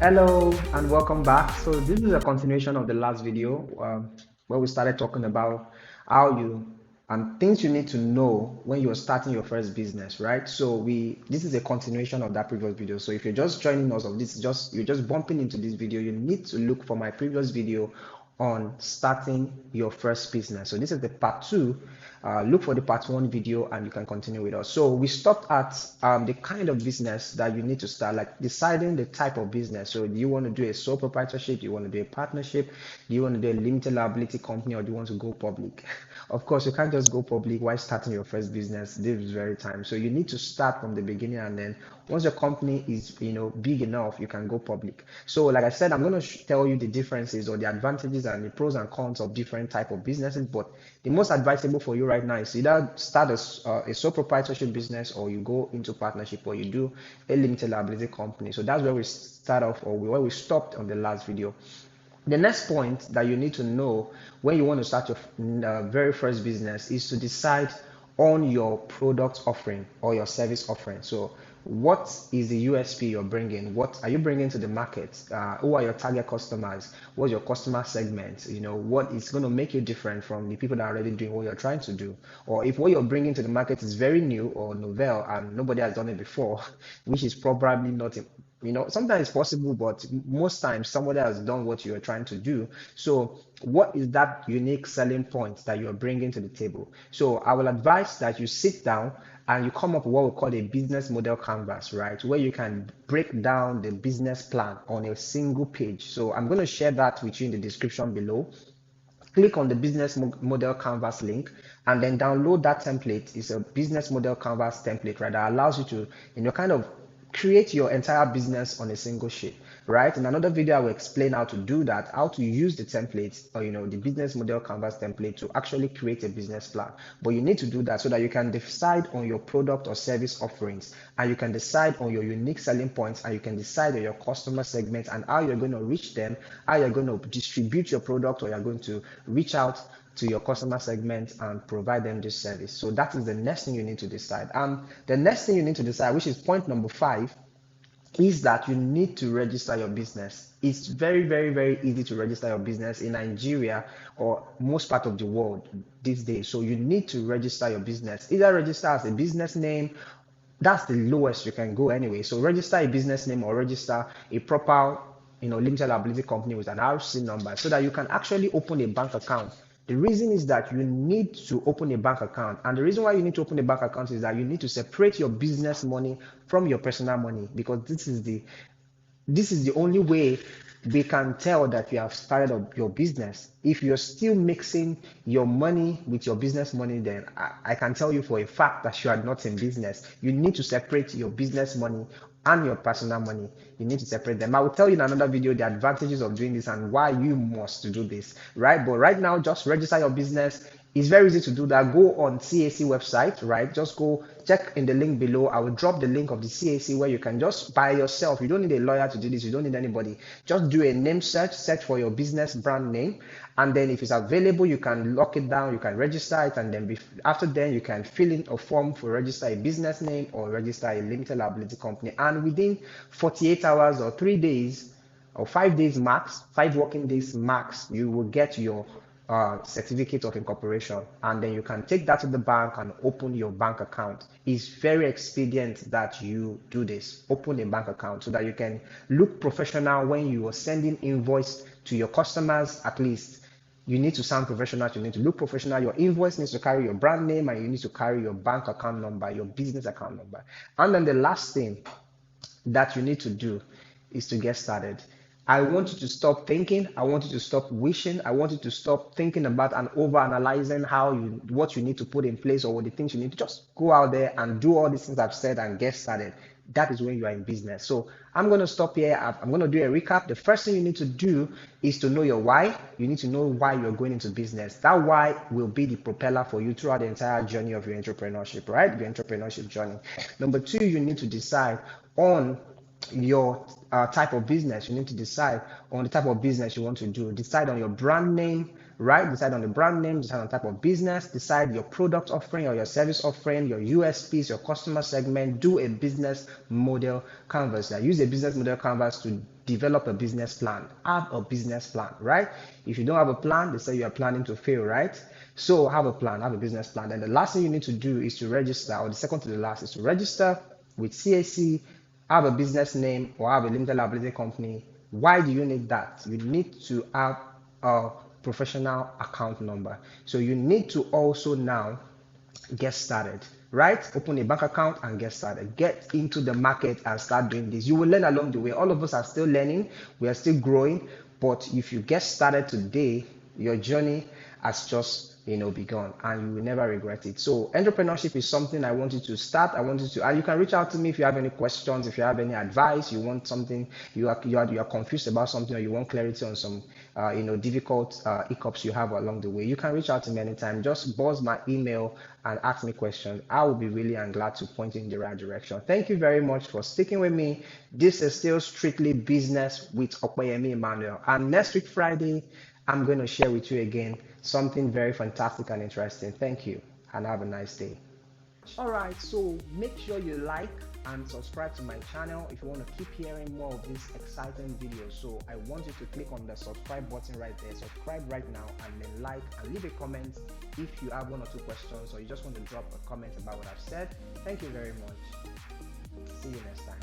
Hello and welcome back. So this is a continuation of the last video where we started talking about how you and things you need to know when you're starting your first business, right? So we this is a continuation of that previous video. So if you're just joining us of this, just you're just bumping into this video, you need to look for my previous video on starting your first business. So this is the part two. Look for the part one video and you can continue with us. So we stopped at the kind of business that you need to start, like deciding the type of business. So do you want to do a sole proprietorship? Do you want to do a partnership? Do you want to do a limited liability company, or do you want to go public? Of course, you can't just go public while starting your first business this very time. So you need to start from the beginning, and then once your company is big enough, you can go public. So like I said, I'm going to tell you the differences or the advantages and the pros and cons of different type of businesses. But the most advisable for you right now is either start a sole proprietorship business, or you go into partnership, or you do a limited liability company. So that's where we start off, or where we stopped on the last video. The next point that you need to know when you want to start your very first business is to decide on your product offering or your service offering. So what is the USP you're bringing? What are you bringing to the market? Who are your target customers? What's your customer segment? What is going to make you different from the people that are already doing what you're trying to do? Or if what you're bringing to the market is very new or novel and nobody has done it before, which is probably not, sometimes it's possible, but most times somebody has done what you're trying to do. So what is that unique selling point that you're bringing to the table? So I will advise that you sit down and you come up with what we call a business model canvas, right? Where you can break down the business plan on a single page. So I'm going to share that with you in the description below. Click on the business model canvas link and then download that template. It's a business model canvas template, right, that allows you to kind of create your entire business on a single sheet, right? In another video I will explain how to do that, how to use the template, or the business model canvas template, to actually create a business plan. But you need to do that so that you can decide on your product or service offerings, and you can decide on your unique selling points, and you can decide on your customer segment and how you're going to reach them, how you're going to distribute your product, or you're going to reach out to your customer segment and provide them this service. So that is the next thing you need to decide. The next thing you need to decide, which is point number 5, is that you need to register your business. It's very, very, very easy to register your business in Nigeria or most part of the world these days. So you need to register your business. Either register as a business name, that's the lowest you can go anyway. So register a business name or register a proper limited liability company with an RC number, so that you can actually open a bank account. The reason is that you need to open a bank account, and the reason why you need to open a bank account is that you need to separate your business money from your personal money, because this is the only way we can tell that you have started up your business. If you're still mixing your money with your business money, then I can tell you for a fact that you are not in business. You need to separate your business money and your personal money. You need to separate them. I will tell you in another video the advantages of doing this and why you must do this, right? But right now, just register your business. It's very easy to do that. Go on CAC website, right? Just go check in the link below. I will drop the link of the CAC, where you can just by yourself. You don't need a lawyer to do this. You don't need anybody. Just do a name search for your business brand name, and then if it's available, you can lock it down. You can register it, and then after then you can fill in a form for register a business name or register a limited liability company. And within 48 hours or 3 days or 5 days max, 5 working days max, you will get your certificate of incorporation, and then you can take that to the bank and open your bank account. It's very expedient that you do this. Open a bank account so that you can look professional when you are sending invoice to your customers. At least you need to sound professional, you need to look professional. Your invoice needs to carry your brand name, and you need to carry your bank account number, your business account number. And then the last thing that you need to do is to get started. I want you to stop thinking. I want you to stop wishing. I want you to stop thinking about and over analyzing what you need to put in place, or the things you need to just go out there and do all these things I've said and get started. That is when you are in business. So I'm going to stop here. I'm going to do a recap. The first thing you need to do is to know your why. You need to know why you're going into business. That why will be the propeller for you throughout the entire journey of your entrepreneurship, right? Your entrepreneurship journey. Number 2, you need to decide on your type of business. You need to decide on the type of business you want to do. Decide on your brand name, right? Decide on the brand name, decide on the type of business, decide your product offering or your service offering, your USPs, your customer segment. Do a business model canvas. Use a business model canvas to develop a business plan. Have a business plan, right? If you don't have a plan, they say you are planning to fail, right? So have a plan, have a business plan. And the last thing you need to do is to register, or the second to the last is to register with CAC, have a business name, or have a limited liability company. Why do you need that? You need to have a professional account number. So you need to also now get started, right? Open a bank account and get started. Get into the market and start doing this. You will learn along the way. All of us are still learning, we are still growing, but if you get started today, your journey has just begun, and you will never regret it. So entrepreneurship is something I want you to start. I want you to, and you can reach out to me if you have any questions, if you have any advice, you want something, you are confused about something, or you want clarity on some difficult hiccups you have along the way. You can reach out to me anytime. Just buzz my email and ask me questions. I will be really and glad to point you in the right direction. Thank you very much for sticking with me. This is still Strictly Business with Opeyemi Emmanuel, and next week Friday I'm going to share with you again something very fantastic and interesting. Thank you, and have a nice day. All right, so make sure you like and subscribe to my channel if you want to keep hearing more of these exciting videos. So I want you to click on the subscribe button right there. Subscribe right now, and then like and leave a comment if you have one or two questions, or you just want to drop a comment about what I've said. Thank you very much. See you next time.